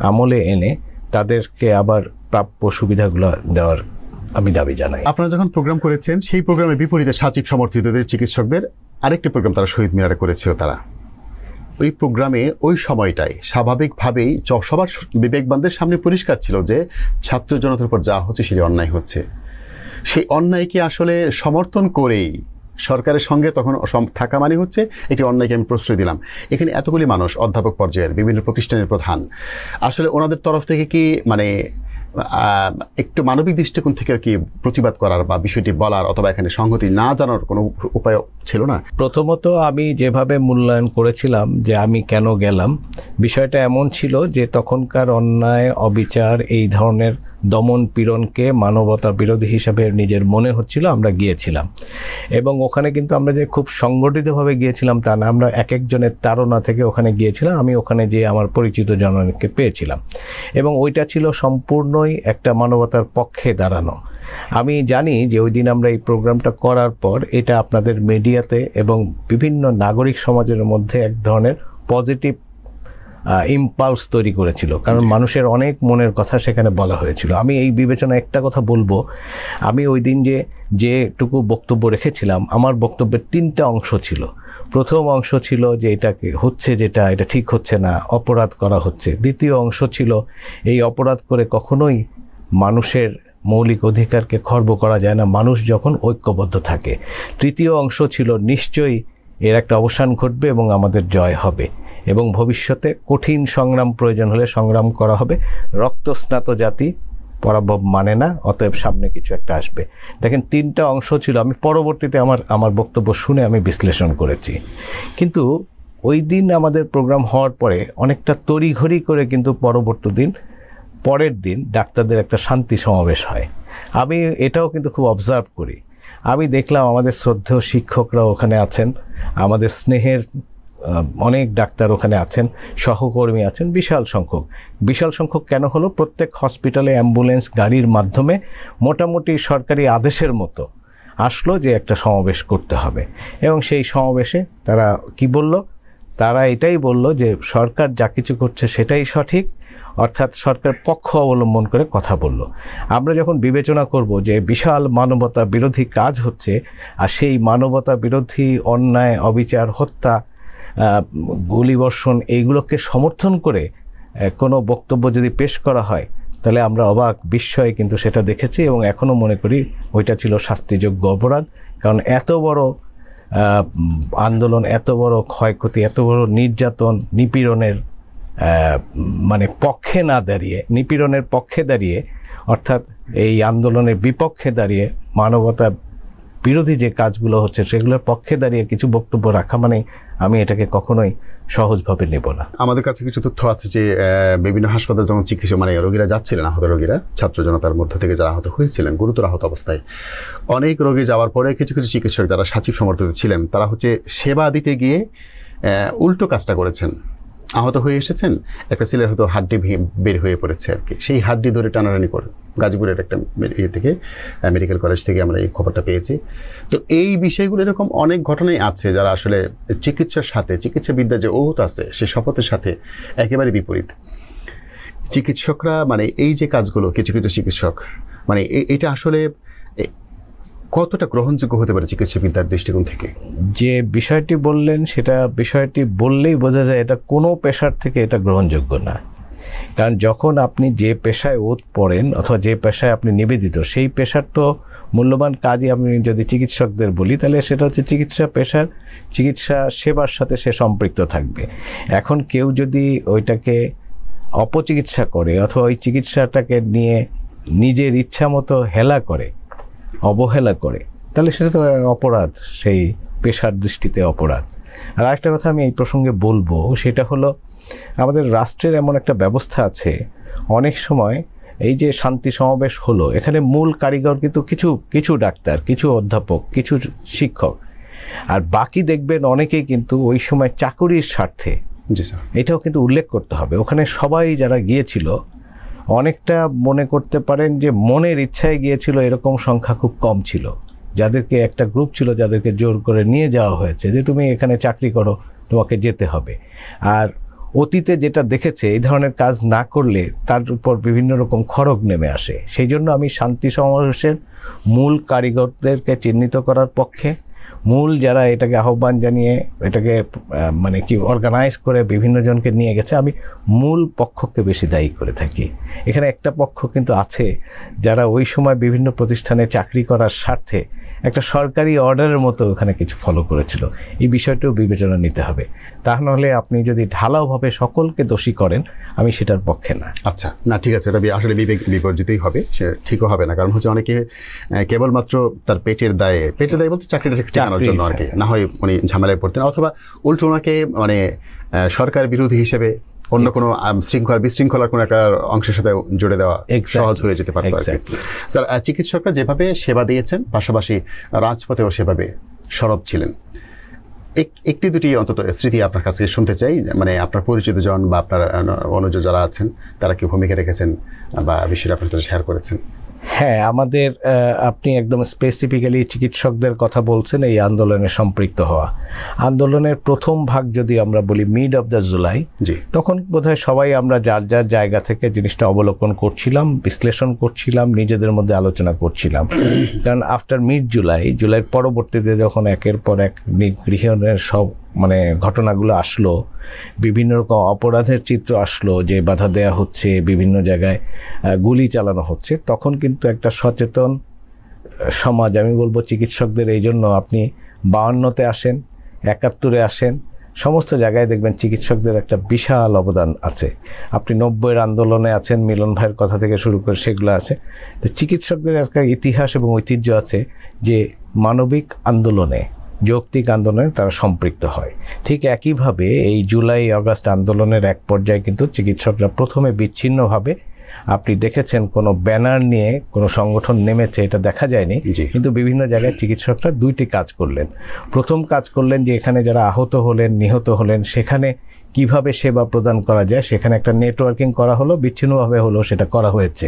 আমলে এনে তাদেরকে আবার প্রাপ্য সুবিধাগুলো দেওয়ার আমি দাবি জানাই। আপনারা যখন প্রোগ্রাম করেছেন সেই প্রোগ্রামের বিপরীতে সাচিব সমর্থিতদের চিকিৎসকদের আরেকটি প্রোগ্রাম তারা শহীদ মিনারে করেছিল। তারা ওই প্রোগ্রামে ওই সময়টায় স্বাভাবিকভাবেই সবার বিবেকবানদের সামনে পরিষ্কার ছিল যে ছাত্র জনতার উপর যা হচ্ছে সেটি অন্যায় হচ্ছে। সেই অন্যায়কে আসলে সমর্থন করেই সরকারের সঙ্গে তখন থাকা মানে হচ্ছে এটি অন্যায়কে আমি প্রশ্রয় দিলাম। এখানে এতগুলি মানুষ, অধ্যাপক পর্যায়ের বিভিন্ন প্রতিষ্ঠানের প্রধান, আসলে ওনাদের তরফ থেকে কি মানে একটু মানবিক দৃষ্টিকোণ থেকে কি প্রতিবাদ করার বা বিষয়টি বলার অথবা এখানে সংহতি না জানার কোনো উপায় ছিল না? প্রথমত আমি যেভাবে মূল্যায়ন করেছিলাম যে আমি কেন গেলাম, বিষয়টা এমন ছিল যে তখনকার অন্যায় অবিচার এই ধরনের দমন পীড়নকে মানবতা বিরোধী হিসাবে নিজের মনে হচ্ছিল, আমরা গিয়েছিলাম। এবং ওখানে কিন্তু আমরা যে খুব সংগঠিতভাবে গিয়েছিলাম তা না, আমরা এক একজনের তাড়না থেকে ওখানে গিয়েছিলাম। আমি ওখানে যেয়ে আমার পরিচিত জনকে পেয়েছিলাম, এবং ওইটা ছিল সম্পূর্ণই একটা মানবতার পক্ষে দাঁড়ানো। আমি জানি যে ওই দিন আমরা এই প্রোগ্রামটা করার পর এটা আপনাদের মিডিয়াতে এবং বিভিন্ন নাগরিক সমাজের মধ্যে এক ধরনের পজিটিভ ইম্পালস তৈরি করেছিল, কারণ মানুষের অনেক মনের কথা সেখানে বলা হয়েছিল। আমি এই বিবেচনা একটা কথা বলবো, আমি ওই দিন যেটুকু বক্তব্য রেখেছিলাম, আমার বক্তব্যের 3টা অংশ ছিল। প্রথম অংশ ছিল যে এটাকে হচ্ছে এটা ঠিক হচ্ছে না, অপরাধ করা হচ্ছে। দ্বিতীয় অংশ ছিল এই অপরাধ করে কখনোই মানুষের মৌলিক অধিকারকে খর্ব করা যায় না, মানুষ যখন ঐক্যবদ্ধ থাকে। তৃতীয় অংশ ছিল নিশ্চয়ই এর একটা অবসান ঘটবে এবং আমাদের জয় হবে, এবং ভবিষ্যতে কঠিন সংগ্রাম প্রয়োজন হলে সংগ্রাম করা হবে। রক্তস্নাত জাতি পরাভব মানে না, অতএব সামনে কিছু একটা আসবে। দেখেন 3টা অংশ ছিল। আমি পরবর্তীতে আমার বক্তব্য শুনে আমি বিশ্লেষণ করেছি, কিন্তু ওই দিন আমাদের প্রোগ্রাম হওয়ার পরে অনেকটা তড়িঘড়ি করে কিন্তু পরের দিন ডাক্তারদের একটা শান্তি সমাবেশ হয়। আমি এটাও কিন্তু খুব অবজার্ভ করি। আমি দেখলাম আমাদের শ্রদ্ধেয় শিক্ষকরা ওখানে আছেন, আমাদের স্নেহের অনেক ডাক্তার ওখানে আছেন, সহকর্মী আছেন, বিশাল সংখ্যক। কেন হলো? প্রত্যেক হসপিটালে অ্যাম্বুলেন্স গাড়ির মাধ্যমে মোটামুটি সরকারি আদেশের মতো আসলো যে একটা সমাবেশ করতে হবে, এবং সেই সমাবেশে তারা কি বলল? তারা এটাই বলল যে সরকার যা কিছু করছে সেটাই সঠিক, অর্থাৎ সরকার পক্ষ অবলম্বন করে কথা বলল। আমরা যখন বিবেচনা করব যে বিশাল মানবতা বিরোধী কাজ হচ্ছে, আর সেই মানবতা বিরোধী অন্যায় অবিচার হত্যা গুলিবর্ষণ এইগুলোকে সমর্থন করে কোনো বক্তব্য যদি পেশ করা হয়, তাহলে আমরা অবাক বিস্ময়ে কিন্তু সেটা দেখেছি, এবং এখনও মনে করি ওইটা ছিল শাস্তিযোগ্য অপরাধ। কারণ এত বড় আন্দোলন, এত বড় ক্ষয়ক্ষতি, এত বড় নির্যাতন, নিপীড়নের মানে পক্ষে না দাঁড়িয়ে, নিপীড়নের পক্ষে দাঁড়িয়ে, অর্থাৎ এই আন্দোলনের বিপক্ষে দাঁড়িয়ে মানবতা বিরোধী যে কাজগুলো হচ্ছে সেগুলোর পক্ষে দাঁড়িয়ে কিছু বক্তব্য রাখা মানে আমি এটাকে কখনোই সহজভাবে নেব না। আমাদের কাছে কিছু তথ্য আছে যে বিভিন্ন হাসপাতালে যখন চিকিৎসা মানে রোগীরা যাচ্ছিলেন, আহত রোগীরা ছাত্র জনতার মধ্য থেকে যারা আহত হয়েছিলেন গুরুতর আহত অবস্থায়, অনেক রোগী যাওয়ার পরে কিছু কিছু চিকিৎসক যারা সাচিব সমর্থিত ছিলেন তারা হচ্ছে সেবা দিতে গিয়ে উল্টো কাজটা করেছেন, আহত হয়ে এসেছেন, একটা ছেলের হয়তো হাড্ডি বের হয়ে পড়েছে আর কি, সেই হাড্ডি ধরে টানাটানি করে গাজীপুরের একটা ইয়ে থেকে মেডিকেল কলেজ থেকে আমরা এই খবরটা পেয়েছি। তো এই বিষয়গুলো এরকম অনেক ঘটনাই আছে যারা আসলে চিকিৎসার সাথে, চিকিৎসাবিদ্যা যে ওত আছে সে শপথের সাথে একেবারে বিপরীত। চিকিৎসকরা মানে এই যে কাজগুলো, কিছু কিছু চিকিৎসক মানে এটা আসলে কতটা গ্রহণযোগ্য হতে পারে চিকিৎসাবিদ্যার দৃষ্টিকোণ থেকে? যে বিষয়টি বললেন সেটা বিষয়টি বললেই বোঝা যায় এটা কোনো পেশার থেকে এটা গ্রহণযোগ্য না। কারণ যখন আপনি যে পেশায় ওত পড়েন অথবা যে পেশায় আপনি নিবেদিত, সেই পেশার তো মূল্যবান কাজই আমি যদি চিকিৎসকদের বলি তাহলে সেটা হচ্ছে চিকিৎসা পেশার চিকিৎসা সেবার সাথে সে সম্পৃক্ত থাকবে। এখন কেউ যদি ওইটাকে অপচিকিৎসা করে অথবা ওই চিকিৎসাটাকে নিয়ে নিজের ইচ্ছা মতো হেলা করে, অবহেলা করে, তাহলে সেটা তো অপরাধ, সেই পেশার দৃষ্টিতে অপরাধ। আর আরেকটা কথা আমি এই প্রসঙ্গে বলবো, সেটা হলো আমাদের রাষ্ট্রের এমন একটা ব্যবস্থা আছে, অনেক সময় এই যে শান্তি সমাবেশ হলো, এখানে মূল কারিগর কিন্তু কিছু ডাক্তার, কিছু অধ্যাপক, কিছু শিক্ষক, আর বাকি দেখবেন অনেকেই কিন্তু ওই সময় চাকুরির স্বার্থে, জি স্যার, এটাও কিন্তু উল্লেখ করতে হবে। ওখানে সবাই যারা গিয়েছিল অনেকটা মনে করতে পারেন যে মনের ইচ্ছায় গিয়েছিল এরকম সংখ্যা খুব কম ছিল, যাদেরকে একটা গ্রুপ ছিল যাদেরকে জোর করে নিয়ে যাওয়া হয়েছে যে তুমি এখানে চাকরি করো, তোমাকে যেতে হবে। আর অতীতে যেটা দেখেছে এই ধরনের কাজ না করলে তার উপর বিভিন্ন রকম খড়গ নেমে আসে। সেই জন্য আমি শান্তি সমাবেশের মূল কারিগরদেরকে চিহ্নিত করার পক্ষে, মূল যারা এটাকে আহ্বান জানিয়ে এটাকে মানে কি অর্গানাইজ করে বিভিন্ন জনকে নিয়ে গেছে, আমি মূল পক্ষকে বেশি দায়ী করে থাকি। এখানে একটা পক্ষ কিন্তু আছে যারা ওই সময় বিভিন্ন প্রতিষ্ঠানে চাকরি করার স্বার্থে একটা সরকারি অর্ডারের মতো ওখানে কিছু ফলো করেছিল। এই বিষয়টাও বিবেচনা নিতে হবে। তা নাহলে আপনি যদি ঢালাওভাবে সকলকে দোষী করেন, আমি সেটার পক্ষে না। আচ্ছা, না ঠিক আছে, এটা আসলে বিবেক বিবর্জিতই হবে, সে ঠিকও হবে না। কারণ হচ্ছে অনেকে কেবলমাত্র তার পেটের দায়ে বলতে চাকরিটা টেকানোর জন্য আর কি, না হয় উনি ঝামেলায় পড়তেন, অথবা উল্টো ওনাকে মানে সরকার বিরোধী হিসেবে অন্য কোনো বিশৃঙ্খলার কোনো একটা অংশের সাথে জুড়ে দেওয়া সহজ হয়ে যেতে পারত আর কি। স্যার, চিকিৎসকরা যেভাবে সেবা দিয়েছেন, পাশাপাশি রাজপথেও সেভাবে সরব ছিলেন, একটি দুটি অন্তত স্মৃতি আপনার কাছ থেকে শুনতে চাই, মানে আপনার পরিচিত জন বা আপনার অনুজ যারা আছেন তারা কি ভূমিকা রেখেছেন বা বিষয়টা আপনার সাথে শেয়ার করেছেন? হ্যাঁ, আমাদের আপনি একদম স্পেসিফিক্যালি চিকিৎসকদের কথা বলছেন, এই আন্দোলনে সম্পৃক্ত হওয়া। আন্দোলনের প্রথম ভাগ যদি আমরা বলি মিড অফ দ্য জুলাই, তখন বোধহয় সবাই আমরা যার যার জায়গা থেকে জিনিসটা অবলোকন করছিলাম, বিশ্লেষণ করছিলাম, নিজেদের মধ্যে আলোচনা করছিলাম। কারণ আফটার মিড জুলাইয়ের পরবর্তীতে যখন একের পর এক নিগৃহীনের সব মানে ঘটনাগুলো আসলো, বিভিন্ন রকম অপরাধের চিত্র আসলো, যে বাধা দেয়া হচ্ছে, বিভিন্ন জায়গায় গুলি চালানো হচ্ছে, তখন কিন্তু একটা সচেতন সমাজ, আমি বলবো চিকিৎসকদের, এই জন্য আপনি 52-তে আসেন, 71-এ আসেন, সমস্ত জায়গায় দেখবেন চিকিৎসকদের একটা বিশাল অবদান আছে। আপনি 90-এর আন্দোলনে আছেন, মিলন ভাইয়ের কথা থেকে শুরু করে সেগুলো আছে। তো চিকিৎসকদের একটা ইতিহাস এবং ঐতিহ্য আছে যে মানবিক আন্দোলনে, যৌক্তিক আন্দোলনে তারা সম্পৃক্ত হয়। ঠিক একইভাবে এই জুলাই আগস্ট আন্দোলনের এক পর্যায়ে কিন্তু চিকিৎসকরা প্রথমে বিচ্ছিন্নভাবে, আপনি দেখেছেন কোনো ব্যানার নিয়ে কোনো সংগঠন নেমেছে এটা দেখা যায়নি, কিন্তু বিভিন্ন জায়গায় চিকিৎসকরা দুইটি কাজ করলেন। প্রথম কাজ করলেন যে এখানে যারা আহত হলেন, নিহত হলেন, সেখানে কিভাবে সেবা প্রদান করা যায় সেখানে একটা নেটওয়ার্কিং করা হলো, বিচ্ছিন্নভাবে হলো সেটা করা হয়েছে।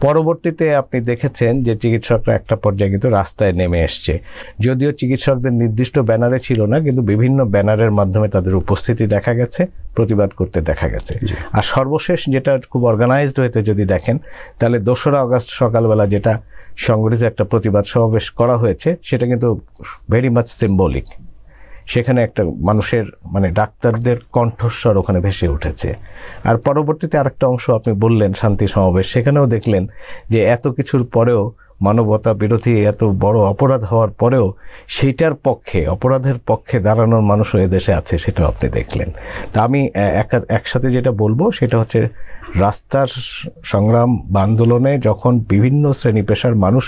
পরবর্তীতে আপনি দেখেছেন যে চিকিৎসকরা একটা পর্যায়ে কিন্তু রাস্তায় নেমে এসছে, যদিও চিকিৎসকদের নির্দিষ্ট ব্যানারে ছিল না, কিন্তু বিভিন্ন ব্যানারের মাধ্যমে তাদের উপস্থিতি দেখা গেছে, প্রতিবাদ করতে দেখা গেছে। আর সর্বশেষ যেটা খুব অর্গানাইজড হয়েছে যদি দেখেন, তাহলে 2রা আগস্ট সকালবেলা যেটা সংগঠিত একটা প্রতিবাদ সমাবেশ করা হয়েছে, সেটা কিন্তু ভেরি মাচ সিম্বলিক। সেখানে একটা মানুষের মানে ডাক্তারদের কণ্ঠস্বর ওখানে ভেসে উঠেছে। আর পরবর্তীতে আরেকটা অংশ আপনি বললেন শান্তি সমাবেশ, সেখানেও দেখলেন যে এত কিছুর পরেও, মানবতা বিরোধী এত বড় অপরাধ হওয়ার পরেও সেইটার পক্ষে, অপরাধের পক্ষে দাঁড়ানোর মানুষও এদেশে আছে, সেটাও আপনি দেখলেন। তা আমি একসাথে যেটা বলবো সেটা হচ্ছে রাস্তার সংগ্রাম বা আন্দোলনে যখন বিভিন্ন শ্রেণী পেশার মানুষ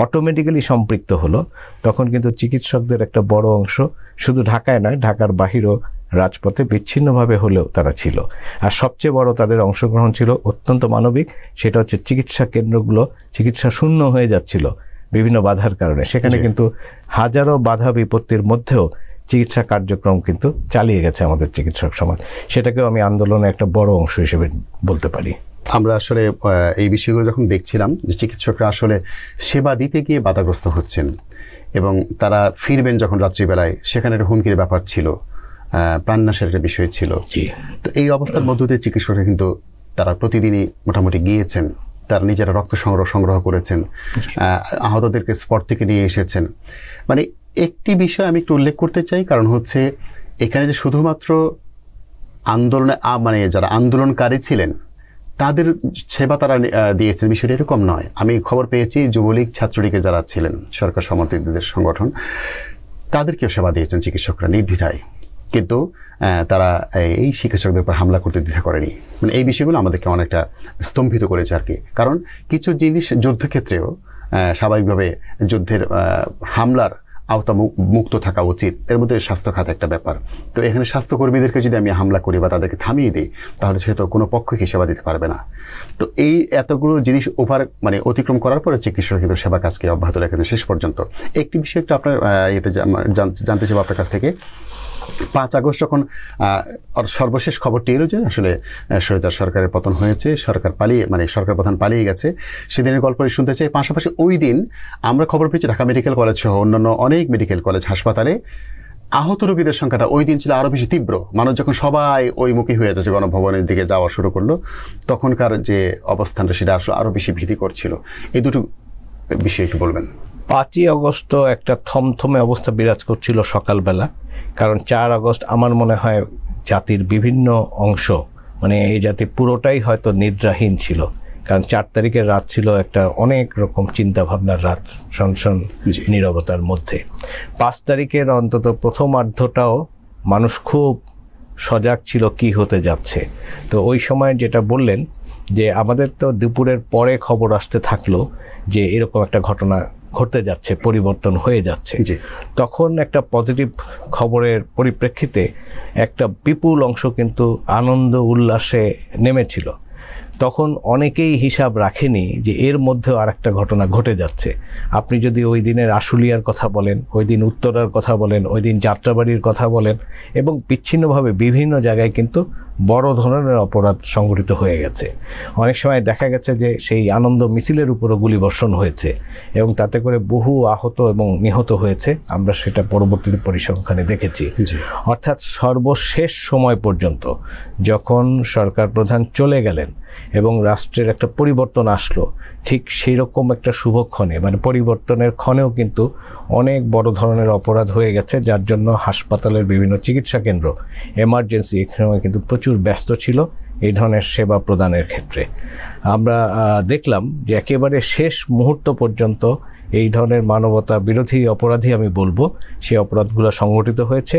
অটোমেটিক্যালি সম্পৃক্ত হলো, তখন কিন্তু চিকিৎসকদের একটা বড় অংশ শুধু ঢাকায় নয়, ঢাকার বাহিরেও রাজপথে বিচ্ছিন্নভাবে হলেও তারা ছিল। আর সবচেয়ে বড় তাদের অংশগ্রহণ ছিল অত্যন্ত মানবিক, সেটা হচ্ছে চিকিৎসা কেন্দ্রগুলো চিকিৎসা শূন্য হয়ে যাচ্ছিল বিভিন্ন বাধার কারণে। সেখানে কিন্তু হাজারো বাধা বিপত্তির মধ্যেও চিকিৎসা কার্যক্রম কিন্তু চালিয়ে গেছে আমাদের চিকিৎসক সমাজ। সেটাকেও আমি আন্দোলনের একটা বড় অংশ হিসেবে বলতে পারি। আমরা আসলে এই বিষয়গুলো যখন দেখছিলাম যে চিকিৎসকরা আসলে সেবা দিতে গিয়ে বাধাগ্রস্ত হচ্ছেন এবং তারা ফিরবেন যখন রাত্রিবেলায়, সেখানে একটা হুমকির ব্যাপার ছিল, প্রাণনাশের একটা বিষয় ছিল। তো এই অবস্থার মধ্য দিয়ে চিকিৎসকরা কিন্তু তারা প্রতিদিনই মোটামুটি গিয়েছেন, তারা নিজেরা রক্ত সংগ্রহ করেছেন, আহতদেরকে স্পট থেকে নিয়ে এসেছেন। মানে একটি বিষয় আমি একটু উল্লেখ করতে চাই, কারণ হচ্ছে এখানে যে শুধুমাত্র আন্দোলনে মানে যারা আন্দোলনকারী ছিলেন তাদের সেবা তারা দিয়েছেন, বিষয়টা এরকম নয়। আমি খবর পেয়েছি যুবলীগ ছাত্রলীগের যারা ছিলেন সরকার সমর্থিতদের সংগঠন, তাদেরকেও সেবা দিয়েছেন চিকিৎসকরা নির্দ্বিধায়, কিন্তু তারা এই চিকিৎসকদের উপর হামলা করতে দ্বিধা করেনি। মানে এই বিষয়গুলো আমাদেরকে অনেকটা স্তম্ভিত করেছে আর কি। কারণ কিছু জিনিস যুদ্ধক্ষেত্রেও স্বাভাবিকভাবে যুদ্ধের হামলার আওতা মুক্ত থাকা উচিত, এর মধ্যে স্বাস্থ্য খাত একটা ব্যাপার। তো এখানে স্বাস্থ্যকর্মীদেরকে যদি আমি হামলা করি বা তাদেরকে থামিয়ে দিই, তাহলে সেটা তো কোনো পক্ষকে সেবা দিতে পারবে না। তো এই এতগুলো জিনিস মানে অতিক্রম করার পরে চিকিৎসক কিন্তু সেবা কাজকে অব্যাহত রেখেছেন শেষ পর্যন্ত। একটি বিষয় একটু আপনার জানতে চাইব আপনার কাছ থেকে। 5 আগস্ট যখন সর্বশেষ খবরটি এলো যে আসলে স্বৈরাচার সরকারের পতন হয়েছে, সরকার প্রধান পালিয়ে গেছে, সেদিনের গল্পটি শুনতে চাই। পাশাপাশি ওই দিন আমরা খবর পেয়েছি ঢাকা মেডিকেল কলেজ সহ অন্যান্য অনেক মেডিকেল কলেজ হাসপাতালে আহত রোগীদের সংখ্যাটা ওই দিন ছিল আরও বেশি তীব্র। মানুষ যখন সবাই ওইমুখী হয়ে যাচ্ছে, গণভবনের দিকে যাওয়া শুরু করলো, তখনকার যে অবস্থানটা সেটা আসলে আরও বেশি ভীতি করছিল। এই দুটো বিষয় একটু বলবেন। 5ই আগস্ট একটা থমথমে অবস্থা বিরাজ করছিল সকালবেলা, কারণ 4 আগস্ট আমার মনে হয় জাতির বিভিন্ন অংশ, মানে এই জাতি পুরোটাই হয়তো নিদ্রাহীন ছিল, কারণ 4 তারিখের রাত ছিল একটা অনেক রকম চিন্তা ভাবনার রাত, সনসন নীরবতার মধ্যে। 5 তারিখের অন্তত প্রথমার্ধটাও মানুষ খুব সজাগ ছিল কি হতে যাচ্ছে। তো ওই সময় যেটা বললেন যে আমাদের তো দুপুরের পরে খবর আসতে থাকলো যে এরকম একটা ঘটনা ঘটতে যাচ্ছে, পরিবর্তন হয়ে যাচ্ছে। তখন একটা পজিটিভ খবরের পরিপ্রেক্ষিতে একটা বিপুল অংশ কিন্তু আনন্দ উল্লাসে নেমেছিল। তখন অনেকেই হিসাব রাখেনি যে এর মধ্যেও আর একটা ঘটনা ঘটে যাচ্ছে। আপনি যদি ওই দিনের আশুলিয়ার কথা বলেন, ওই দিন উত্তরার কথা বলেন, ওই দিন যাত্রাবাড়ির কথা বলেন, এবং বিচ্ছিন্নভাবে বিভিন্ন জায়গায় কিন্তু বড় ধরনের অপরাধ সংঘটিত হয়ে গেছে। অনেক সময় দেখা গেছে যে সেই আনন্দ মিছিলের উপরও গুলিবর্ষণ হয়েছে এবং তাতে করে বহু আহত এবং নিহত হয়েছে। আমরা সেটা পরবর্তীতে পরিসংখ্যানে দেখেছি। অর্থাৎ সর্বশেষ সময় পর্যন্ত যখন সরকার প্রধান চলে গেলেন এবং রাষ্ট্রের একটা পরিবর্তন আসলো, ঠিক সেই রকম একটা শুভক্ষণে, মানে পরিবর্তনের ক্ষণেও কিন্তু অনেক বড় ধরনের অপরাধ হয়ে গেছে, যার জন্য হাসপাতালের বিভিন্ন চিকিৎসা কেন্দ্র, এমার্জেন্সি এখানে কিন্তু প্রচুর ব্যস্ত ছিল এই ধরনের সেবা প্রদানের ক্ষেত্রে। আমরা দেখলাম যে একেবারে শেষ মুহূর্ত পর্যন্ত এই ধরনের মানবতা বিরোধী অপরাধী আমি বলবো, সেই অপরাধগুলো সংঘটিত হয়েছে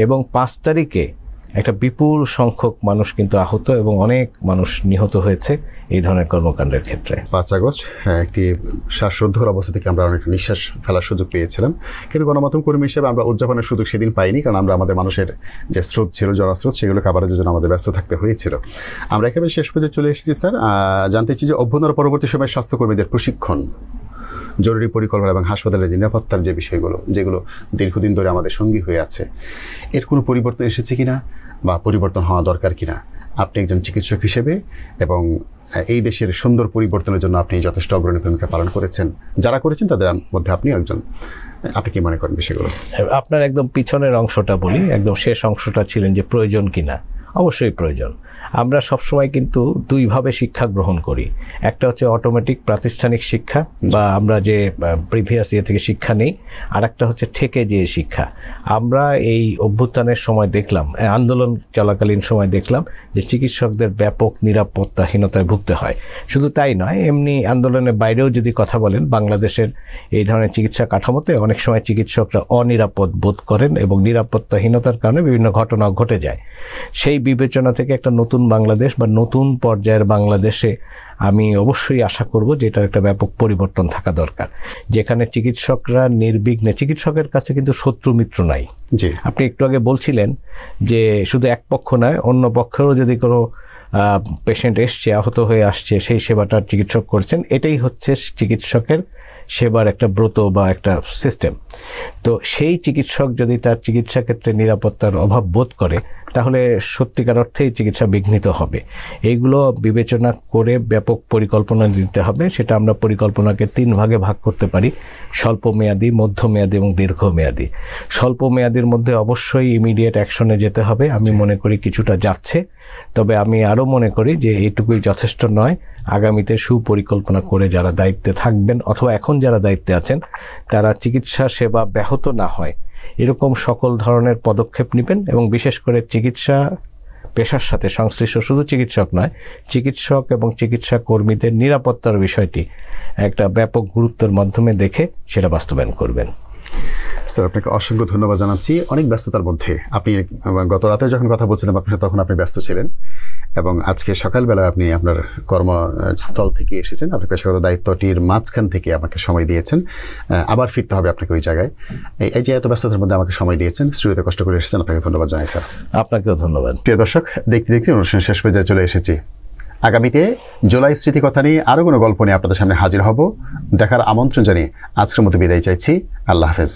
এবং 5 তারিখে একটা বিপুল সংখ্যক মানুষ কিন্তু আহত এবং অনেক মানুষ নিহত হয়েছে এই ধরনের কর্মকাণ্ডের ক্ষেত্রে। 5 আগস্ট একটি শ্বাসরুদ্ধকর অবস্থা থেকে আমরা অনেকটা নিঃশ্বাস ফেলার সুযোগ পেয়েছিলাম, কিন্তু গণমাধ্যম কর্মী হিসেবে আমরা উদযাপনের সুযোগ সেদিন পাইনি, কারণ আমরা আমাদের মানুষের যে স্রোত ছিল, জনস্রোত, সেগুলো কাভারের জন্য আমাদের ব্যস্ত থাকতে হয়েছিল। আমরা একেবারে শেষ পর্যন্ত চলে এসেছি স্যার। জানতে চাই যে অভ্যন্তর পরবর্তী সময় স্বাস্থ্যকর্মীদের প্রশিক্ষণ, জরুরি পরিকল্পনা এবং হাসপাতালের নিরাপত্তার যে বিষয়গুলো, যেগুলো দীর্ঘদিন ধরে আমাদের সঙ্গী হয়ে আছে, এর কোনো পরিবর্তন এসেছে কিনা বা পরিবর্তন হওয়া দরকার কিনা আপনি একজন চিকিৎসক হিসেবে, এবং এই দেশের সুন্দর পরিবর্তনের জন্য আপনি যথেষ্ট অগ্রণী ভূমিকা পালন করেছেন, যারা করেছেন তাদের মধ্যে আপনি একজন, আপনি কি মনে করেন বিষয়গুলো? আপনার একদম পিছনের অংশটা বলি, একদম শেষ অংশটা ছিলেন যে প্রয়োজন কিনা। অবশ্যই প্রয়োজন। আমরা সবসময় কিন্তু দুইভাবে শিক্ষা গ্রহণ করি। একটা হচ্ছে অটোমেটিক প্রাতিষ্ঠানিক শিক্ষা, বা আমরা যে প্রিভিয়াস ইয়ে থেকে শিক্ষা নেই, আর একটা হচ্ছে ঠেকে যে শিক্ষা। আমরা এই অভ্যুত্থানের সময় দেখলাম, আন্দোলন চলাকালীন সময় দেখলাম যে চিকিৎসকদের ব্যাপক নিরাপত্তাহীনতায় ভুগতে হয়। শুধু তাই নয়, এমনি আন্দোলনের বাইরেও যদি কথা বলেন, বাংলাদেশের এই ধরনের চিকিৎসা কাঠামোতে অনেক সময় চিকিৎসকরা অনিরাপদ বোধ করেন এবং নিরাপত্তাহীনতার কারণে বিভিন্ন ঘটনা ঘটে যায়। সেই বিবেচনা থেকে একটা নতুন বাংলাদেশ বা নতুন পর্যায়ের বাংলাদেশে আমি অবশ্যই আশা করব যে এটার একটা ব্যাপক পরিবর্তন থাকা দরকার, যেখানে চিকিৎসকরা নির্বিঘ্নে, চিকিৎসকের কাছে কিন্তু শত্রু মিত্র নাই। আপনি একটু আগে বলছিলেন যে শুধু এক পক্ষ নয়, অন্য পক্ষেরও যদি কোনো পেশেন্ট এসছে, আহত হয়ে আসছে, সেই সেবাটার চিকিৎসক করছেন। এটাই হচ্ছে চিকিৎসকের সেবার একটা ব্রত বা একটা সিস্টেম। তো সেই চিকিৎসক যদি তার চিকিৎসা ক্ষেত্রে নিরাপত্তার অভাব বোধ করে, তাহলে সত্যিকার অর্থেই চিকিৎসা বিঘ্নিত হবে। এইগুলো বিবেচনা করে ব্যাপক পরিকল্পনা নিতে হবে। সেটা আমরা পরিকল্পনাকে 3 ভাগে ভাগ করতে পারি: স্বল্প মেয়াদী, মধ্যমেয়াদী এবং দীর্ঘমেয়াদী। স্বল্প মেয়াদীর মধ্যে অবশ্যই ইমিডিয়েট অ্যাকশনে যেতে হবে। আমি মনে করি কিছুটা যাচ্ছে, তবে আমি আরও মনে করি যে এইটুকুই যথেষ্ট নয়। আগামীতে সুপরিকল্পনা করে যারা দায়িত্বে থাকবেন অথবা এখন যারা দায়িত্বে আছেন, তারা চিকিৎসা সেবা ব্যাহত না হয় এরকম সকল ধরনের পদক্ষেপ নেবেন। এবং বিশেষ করে চিকিৎসা পেশার সাথে সংশ্লিষ্ট শুধু চিকিৎসক নয়, চিকিৎসক এবং চিকিৎসা কর্মীদের নিরাপত্তার বিষয়টি একটা ব্যাপক গুরুত্বের মাধ্যমে দেখে সেটা বাস্তবায়ন করবেন। স্যার, আপনাকে অসংখ্য ধন্যবাদ জানাচ্ছি। অনেক ব্যস্ততার মধ্যে আপনি গত রাতে যখন কথা বলছিলাম আপনার সাথে, তখন আপনি ব্যস্ত ছিলেন, এবং আজকে সকালবেলা আপনি আপনার কর্মস্থল থেকে এসেছেন, আপনার পেশাগত দায়িত্বটির মাঝখান থেকে আমাকে সময় দিয়েছেন। আবার ফিরতে হবে আপনাকে ওই জায়গায়। এই যে এত ব্যস্ততার মধ্যে আমাকে সময় দিয়েছেন, স্টুডিওতে কষ্ট করে এসেছেন, আপনাকে ধন্যবাদ জানাই স্যার। আপনাকেও ধন্যবাদ। প্রিয় দর্শক, দেখতে দেখতে অনুষ্ঠান শেষ পর্যায়ে চলে এসেছি। আগামীতে জুলাই স্মৃতিকথা নিয়ে আরও কোনো গল্প নিয়ে আপনাদের সামনে হাজির হব। দেখার আমন্ত্রণ জানিয়ে আজকের মতো বিদায় চাইছি। আল্লাহ হাফেজ।